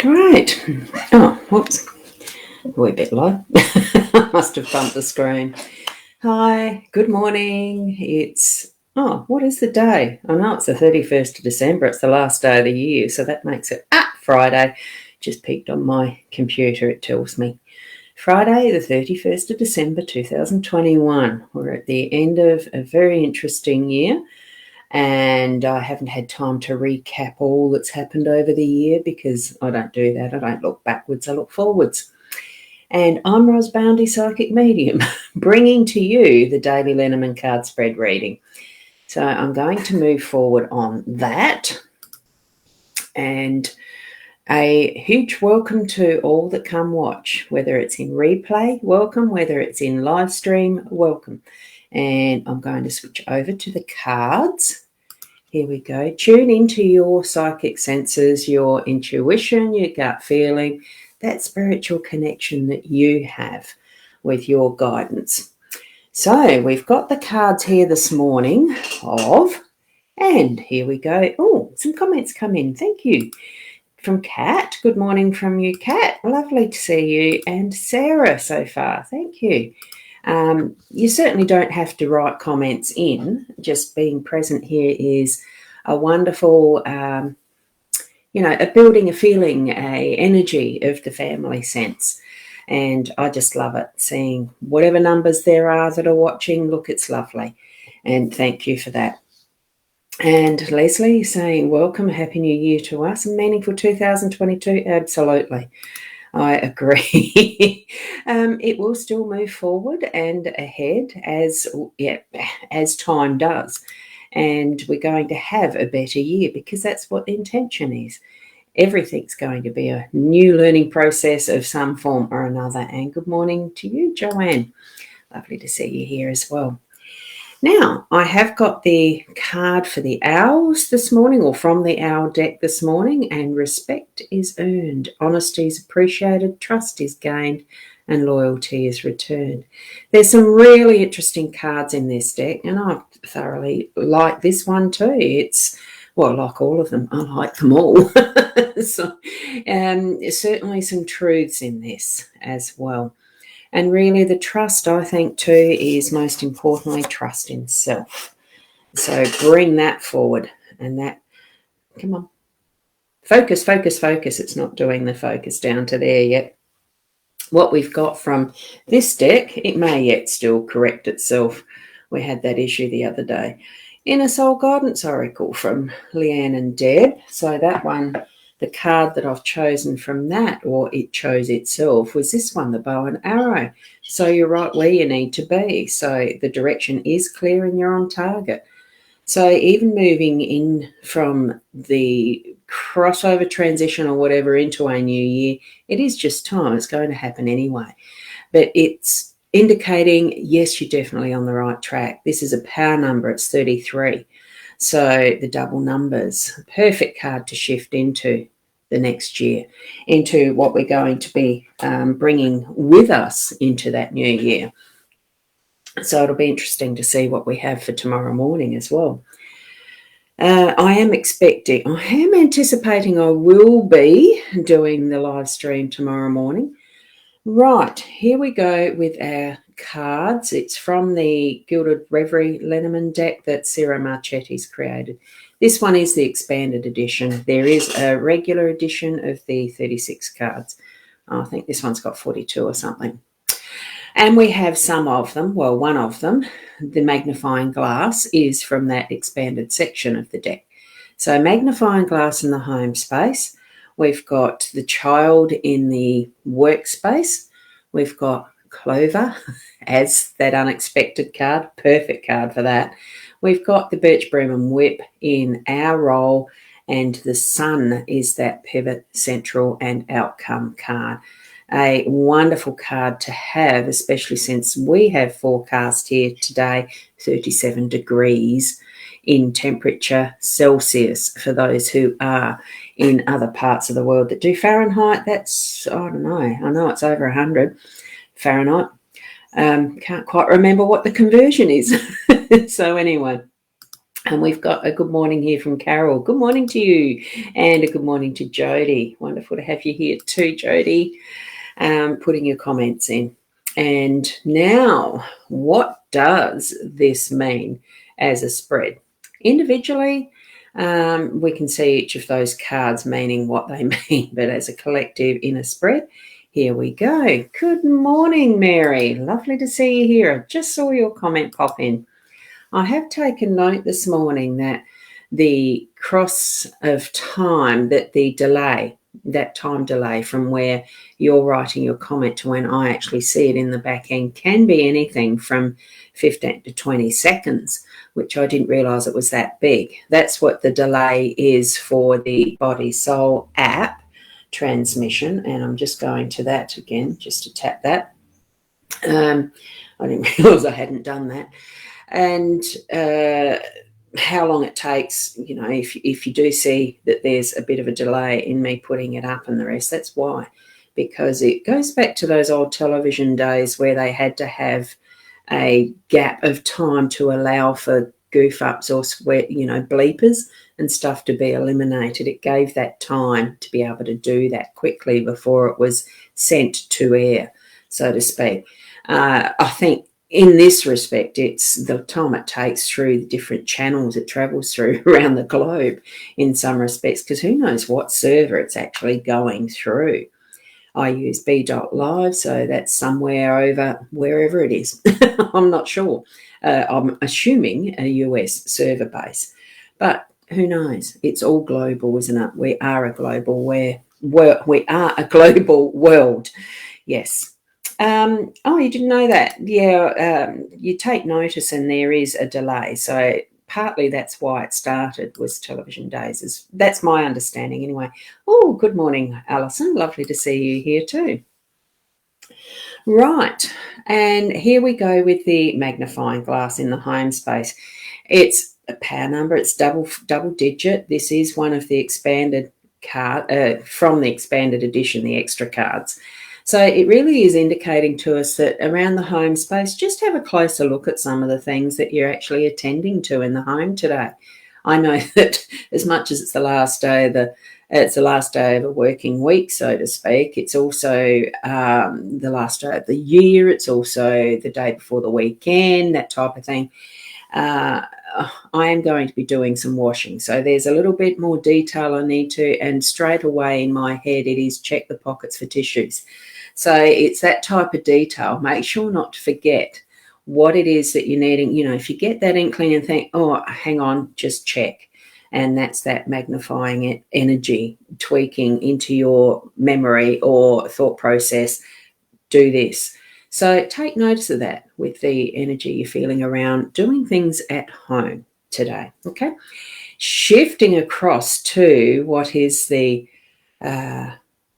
Great. Oh, whoops. We're a bit low. I must have bumped the screen. Hi, good morning. What is the day? I know it's the 31st of December. It's the last day of the year, so that makes it Friday. Just peeked on my computer, it tells me. Friday, the 31st of December, 2021. We're at the end of a very interesting year. And I haven't had time to recap all that's happened over the year because I don't do that. I don't look backwards, I look forwards. And I'm Ros Boundy Psychic Medium, bringing to you the Daily LENORMAND card spread reading. So I'm going to move forward on that. And a huge welcome to all that come watch, whether it's in replay, welcome, whether it's in live stream, welcome. And I'm going to switch over to the cards. Here we go. Tune into your psychic senses, your intuition, your gut feeling, that spiritual connection that you have with your guidance. So we've got the cards here this morning and here we go. Oh, some comments come in. Thank you. From Kat. Good morning from you, Kat. Lovely to see you. And Sarah so far. Thank you. You certainly don't have to write comments in. Just being present here is a wonderful, a building a feeling, a energy of the family sense. And I just love it, seeing whatever numbers there are that are watching. Look, it's lovely. And thank you for that. And Leslie saying, welcome, Happy New Year to us. Meaningful 2022, absolutely. I agree. It will still move forward and ahead as time does. And we're going to have a better year because that's what the intention is. Everything's going to be a new learning process of some form or another. And good morning to you, Joanne. Lovely to see you here as well. Now, I have got the card for the owls this morning, or from the owl deck this morning, and respect is earned, honesty is appreciated, trust is gained, and loyalty is returned. There's some really interesting cards in this deck, and I thoroughly like this one too. It's, well, like all of them, I like them all. So, certainly some truths in this as well. And really the trust, I think, too, is most importantly trust in self. So bring that forward and that, come on. Focus, focus, focus. It's not doing the focus down to there yet. What we've got from this deck, it may yet still correct itself. We had that issue the other day. Inner Soul Guidance Oracle from Leanne and Deb. So that one, the card that I've chosen from that, or it chose itself, was this one, the bow and arrow. So you're right where you need to be. So the direction is clear and you're on target. So even moving in from the crossover transition or whatever into a new year, it is just time. It's going to happen anyway. But it's indicating, yes, you're definitely on the right track. This is a power number. It's 33. So the double numbers, perfect card to shift into the next year, into what we're going to be bringing with us into that new year. So it'll be interesting to see what we have for tomorrow morning as well. I am anticipating I will be doing the live stream tomorrow morning. Right, here we go with our cards. It's from the Gilded Reverie Lenormand deck that Ciro Marchetti's created. This one is the expanded edition. There is a regular edition of the 36 cards. I think this one's got 42 or something. And we have some of them, well, one of them, the magnifying glass, is from that expanded section of the deck. So magnifying glass in the home space. We've got the child in the workspace. We've got Clover as that unexpected card, perfect card for that. We've got the birch broom and whip in our role, and the sun is that pivot, central, and outcome card. A wonderful card to have, especially since we have forecast here today 37 degrees in temperature Celsius for those who are in other parts of the world that do Fahrenheit. That's, I don't know, I know it's over 100 Fahrenheit. Can't quite remember what the conversion is. So anyway, And we've got a good morning here from Carol. Good morning to you. And a good morning to Jody. Wonderful to have you here too, Jody, putting your comments in. And now, what does this mean as a spread? Individually, we can see each of those cards meaning what they mean, but as a collective in a spread, here we go. Good morning, Mary. Lovely to see you here. I just saw your comment pop in. I have taken note this morning that the cross of time, that the delay, that time delay from where you're writing your comment to when I actually see it in the back end can be anything from 15 to 20 seconds, which I didn't realise it was that big. That's what the delay is for the Body Soul app transmission. And I'm just going to that again, just to tap that. I didn't realise I hadn't done that. And how long it takes, if you do see that there's a bit of a delay in me putting it up and the rest, that's why. Because it goes back to those old television days where they had to have a gap of time to allow for goof ups or bleepers and stuff to be eliminated. It gave that time to be able to do that quickly before it was sent to air, so to speak. I think in this respect, it's the time it takes through the different channels it travels through around the globe in some respects, because who knows what server it's actually going through. I use B.Live, so that's somewhere over wherever it is. I'm not sure. I'm assuming a US server base. But who knows? It's all global, isn't it? We are a global world. Yes. Oh, you didn't know that? Yeah, you take notice and there is a delay. So partly that's why it started, was television days. That's my understanding anyway. Oh, good morning, Alison. Lovely to see you here too. Right, and here we go with the magnifying glass in the home space. It's a power number. It's double digit. This is one of the expanded card from the expanded edition, the extra cards. So it really is indicating to us that around the home space, just have a closer look at some of the things that you're actually attending to in the home today. I know that as much as it's the last day of a working week, so to speak, it's also the last day of the year. It's also the day before the weekend, that type of thing. I am going to be doing some washing. So there's a little bit more detail I need to, and straight away in my head it is check the pockets for tissues. So it's that type of detail. Make sure not to forget what it is that you're needing. If you get that inkling and think, oh, hang on, just check. And that's that magnifying energy, tweaking into your memory or thought process, do this. So take notice of that with the energy you're feeling around doing things at home today, okay? Shifting across to what is the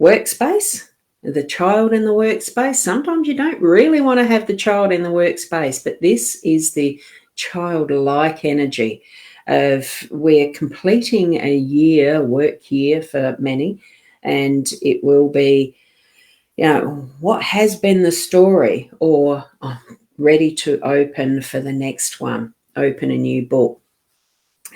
workspace, the child in the workspace. Sometimes you don't really want to have the child in the workspace, but this is the childlike energy of we're completing a work year for many, and it will be, what has been the story, or ready to open for the next one, open a new book.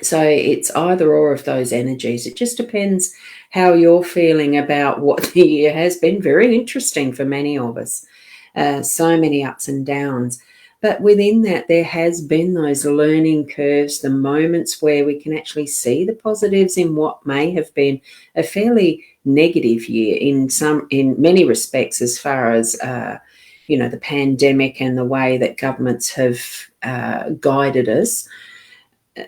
So it's either or of those energies. It just depends how you're feeling about what the year has been. Very interesting for many of us. So many ups and downs. But within that, there has been those learning curves, the moments where we can actually see the positives in what may have been a fairly negative year in many respects, as far as the pandemic and the way that governments have guided us,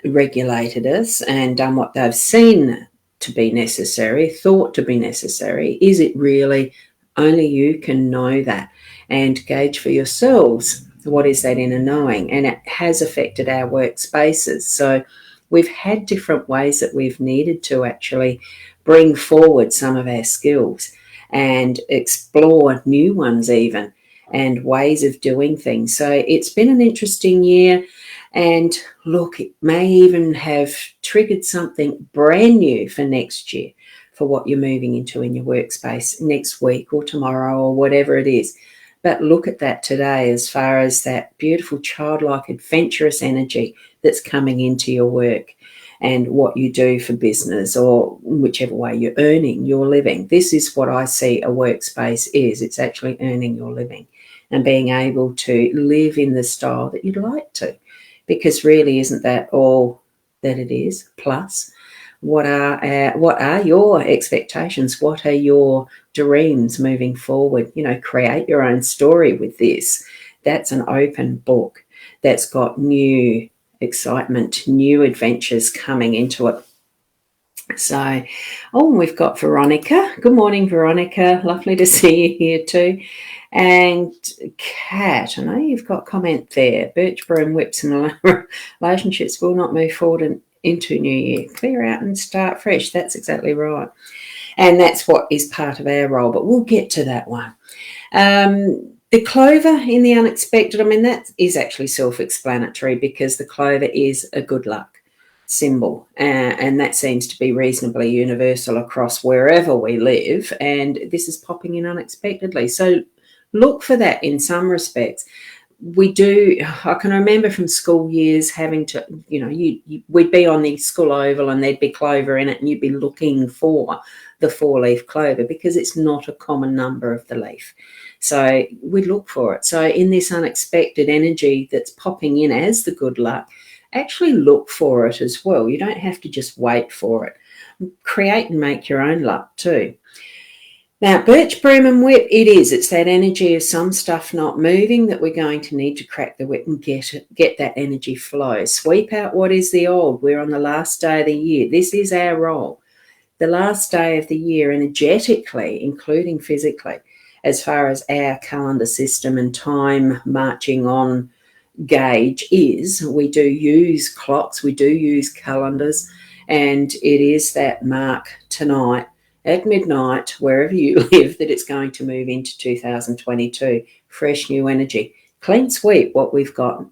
regulated us, and done what they've seen to be necessary, thought to be necessary. Is it really? Only you can know that and gauge for yourselves what is that inner knowing. And it has affected our workspaces. So we've had different ways that we've needed to actually bring forward some of our skills and explore new ones even, and ways of doing things. So it's been an interesting year. And look, it may even have triggered something brand new for next year, for what you're moving into in your workspace next week or tomorrow or whatever it is. But look at that today as far as that beautiful childlike adventurous energy that's coming into your work and what you do for business, or whichever way you're earning your living. This is what I see a workspace is. It's actually earning your living and being able to live in the style that you'd like to, because really isn't that all that it is? Plus, what are your expectations? What are your dreams moving forward? Create your own story with this. That's an open book that's got new excitement, new adventures coming into it. So, we've got Veronica. Good morning, Veronica. Lovely to see you here too. And Kat, I know you've got comment there. Birch broom whips and relationships will not move forward into new year. Clear out and start fresh. That's exactly right. And that's what is part of our role, but we'll get to that one. The clover in the unexpected, that is actually self-explanatory, because the clover is a good luck symbol, and that seems to be reasonably universal across wherever we live, and this is popping in unexpectedly. So look for that in some respects. I can remember from school years having to, we'd be on the school oval and there'd be clover in it, and you'd be looking for the 4-leaf clover because it's not a common number of the leaf. So we look for it. So in this unexpected energy that's popping in as the good luck, actually look for it as well. You don't have to just wait for it. Create and make your own luck too. Now, birch, broom and whip, it's that energy of some stuff not moving that we're going to need to crack the whip and get that energy flow. Sweep out what is the old. We're on the last day of the year. This is our role. The last day of the year, energetically, including physically, as far as our calendar system and time marching on gauge is, we do use clocks, we do use calendars, and it is that mark tonight at midnight, wherever you live, that it's going to move into 2022. Fresh new energy. Clean sweep what we've got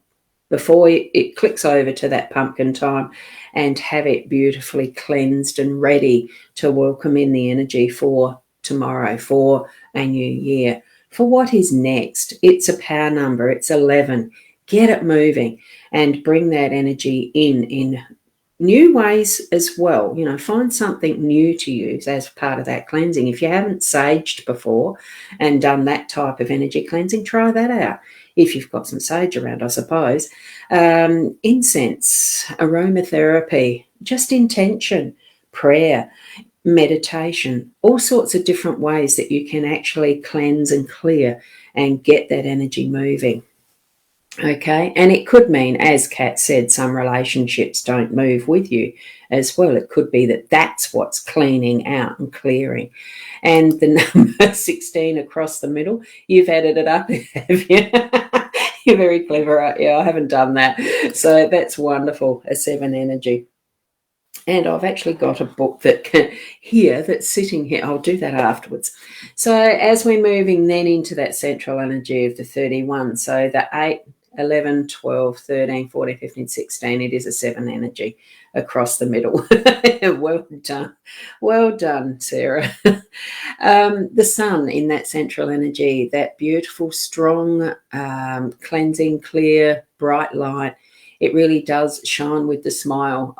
before it clicks over to that pumpkin time, and have it beautifully cleansed and ready to welcome in the energy for tomorrow, for a new year, for what is next. It's a power number. It's 11. Get it moving and bring that energy in new ways as well. Find something new to use as part of that cleansing. If you haven't saged before and done that type of energy cleansing, try that out. If you've got some sage around, I suppose. Incense, aromatherapy, just intention, prayer, meditation, all sorts of different ways that you can actually cleanse and clear and get that energy moving. Okay, and it could mean, as Kat said, some relationships don't move with you as well. It could be that that's what's cleaning out and clearing. And the number 16 across the middle, you've added it up, have you? You're very clever, aren't you? I haven't done that. So that's wonderful, a 7 energy. And I've actually got a book that's sitting here. I'll do that afterwards. So as we're moving then into that central energy of the 31, so the 8, 11, 12, 13, 14, 15, 16, it is a 7 energy across the middle. Well done. Well done, Sarah. The sun in that central energy, that beautiful, strong, cleansing, clear, bright light. It really does shine with the smile.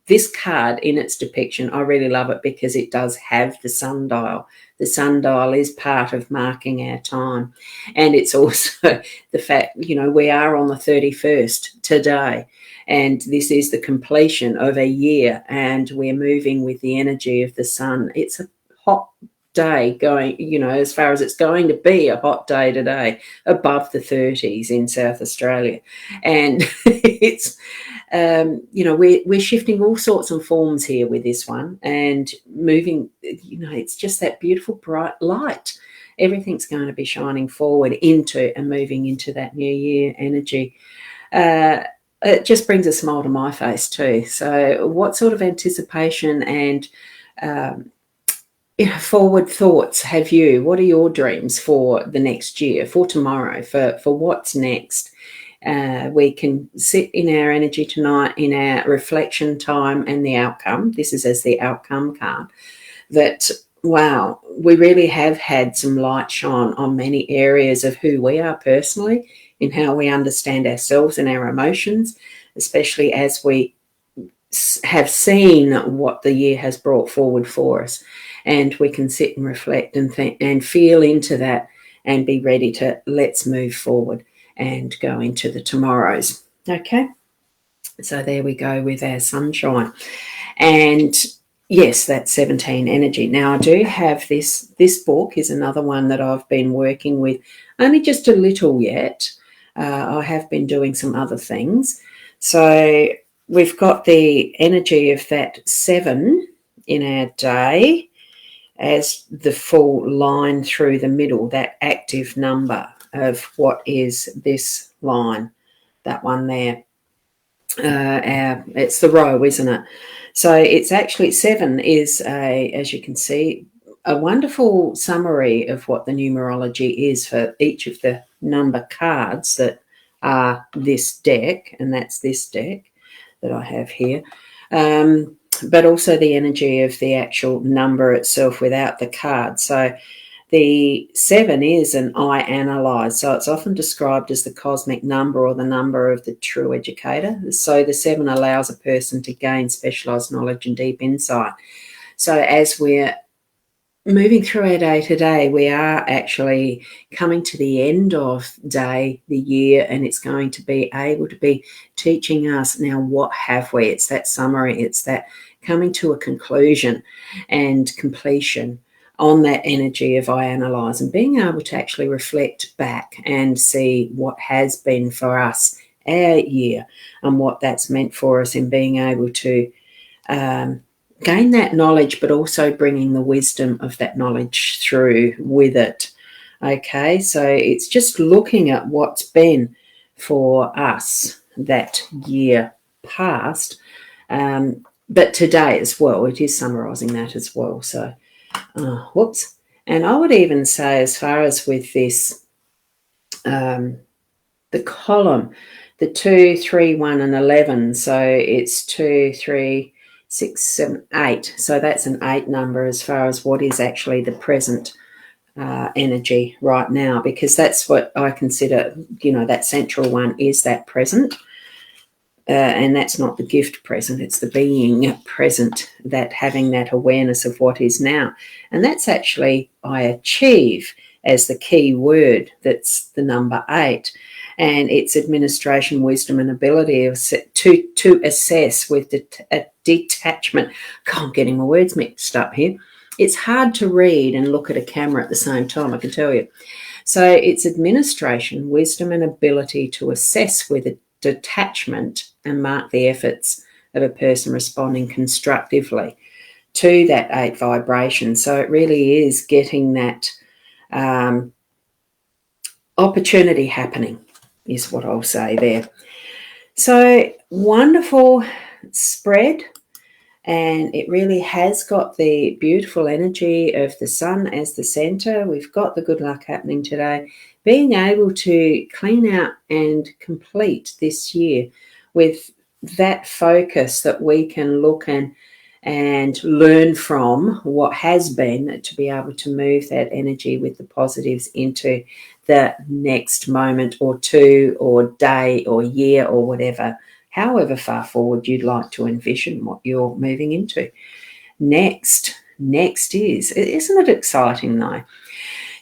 This card in its depiction, I really love it because it does have the sundial. The sundial is part of marking our time. And it's also the fact, we are on the 31st today. And this is the completion of a year. And we're moving with the energy of the sun. It's a hot day going, as far as it's going to be a hot day today, above the 30s in South Australia. And it's... we're shifting all sorts of forms here with this one and moving, it's just that beautiful bright light. Everything's going to be shining forward into and moving into that new year energy. It just brings a smile to my face too. So what sort of anticipation and forward thoughts have you? What are your dreams for the next year, for tomorrow, for what's next? We can sit in our energy tonight in our reflection time and the outcome. This is as the outcome card. That wow, we really have had some light shone on many areas of who we are personally, in how we understand ourselves and our emotions, especially as we have seen what the year has brought forward for us. And we can sit and reflect and feel into that and be ready to let's move forward and go into the tomorrows. Okay, so there we go with our sunshine. And yes, that's 17 energy. Now I do have this book is another one that I've been working with, only just a little yet. I have been doing some other things. So we've got the energy of that 7 in our day as the full line through the middle, that active number of what is this line, that one there. It's the row, isn't it? So it's actually 7 is as you can see, a wonderful summary of what the numerology is for each of the number cards that are this deck, and that's this deck that I have here. But also the energy of the actual number itself without the card. So the 7 is an I analyze, so it's often described as the cosmic number or the number of the true educator. So the 7 allows a person to gain specialized knowledge and deep insight. So as we're moving through our day to day, we are actually coming to the end of the year, and it's going to be able to be teaching us now what have we. It's that summary, it's that coming to a conclusion and completion on that energy of I analyze, and being able to actually reflect back and see what has been for us our year and what that's meant for us, in being able to gain that knowledge, but also bringing the wisdom of that knowledge through with it. Okay, so it's just looking at what's been for us that year past, but today as well. It is summarising that as well. So, whoops. And I would even say, as far as with this, the column, the 2, 3, 1, and 11. So it's 2, 3, 6, 7, 8. So that's an 8 number as far as what is actually the present energy right now, because that's what I consider, that central one is that present. And that's not the gift present, it's the being present, that having that awareness of what is now. And that's actually I achieve as the key word. That's the number 8. And it's administration, wisdom, and ability to assess with detachment. God, I'm getting my words mixed up here. It's hard to read and look at a camera at the same time, I can tell you. So it's administration, wisdom, and ability to assess with a detachment and mark the efforts of a person responding constructively to that 8 vibration. So it really is getting that opportunity happening, is what I'll say there. So wonderful spread, and it really has got the beautiful energy of the sun as the center. We've got the good luck happening today, being able to clean out and complete this year with that focus that we can look and learn from what has been, to be able to move that energy with the positives into the next moment or two or day or year or whatever, however far forward you'd like to envision what you're moving into. Next is, isn't it exciting though?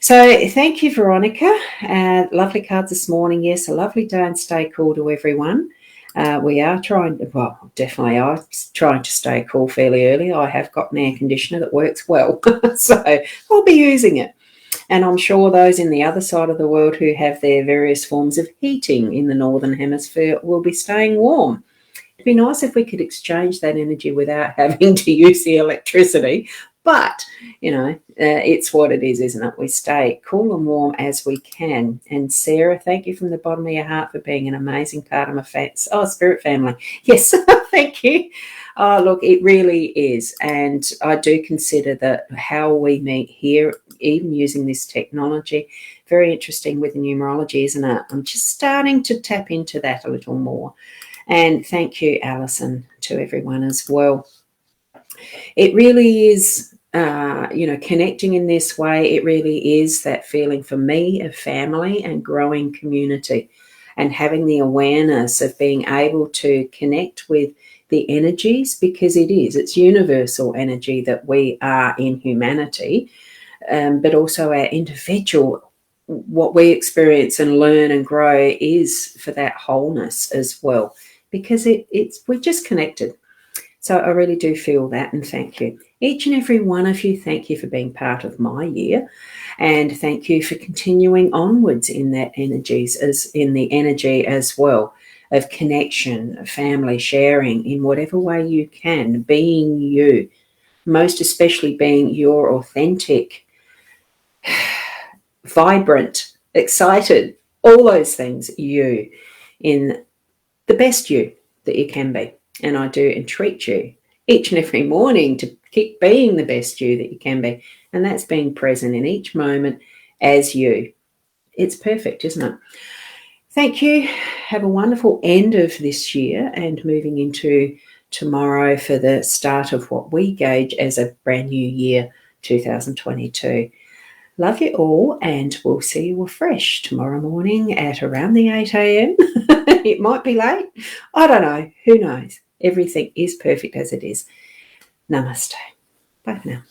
So thank you, Veronica. Lovely cards this morning. Yes, a lovely day, and stay cool to everyone. We are trying to stay cool fairly early. I have got an air conditioner that works well, so I'll be using it. And I'm sure those in the other side of the world who have their various forms of heating in the Northern Hemisphere will be staying warm. It'd be nice if we could exchange that energy without having to use the electricity. But, it's what it is, isn't it? We stay cool and warm as we can. And Sarah, thank you from the bottom of your heart for being an amazing part of my spirit family. Yes, thank you. Oh, look, it really is. And I do consider that how we meet here, even using this technology, very interesting with the numerology, isn't it? I'm just starting to tap into that a little more. And thank you, Alison, to everyone as well. It really is connecting in this way, it really is that feeling for me of family and growing community, and having the awareness of being able to connect with the energies, because it's universal energy that we are in humanity, but also our individual, what we experience and learn and grow is for that wholeness as well, because we're just connected. So I really do feel that, and thank you. Each and every one of you, thank you for being part of my year, and thank you for continuing onwards in that the energy as well of connection, family, sharing in whatever way you can, being you, most especially being your authentic, vibrant, excited, all those things, you, in the best you that you can be. And I do entreat you each and every morning to keep being the best you that you can be. And that's being present in each moment as you. It's perfect, isn't it? Thank you. Have a wonderful end of this year and moving into tomorrow for the start of what we gauge as a brand new year, 2022. Love you all, and we'll see you afresh tomorrow morning at around the 8 a.m. It might be late. I don't know. Who knows? Everything is perfect as it is. Namaste. Bye for now.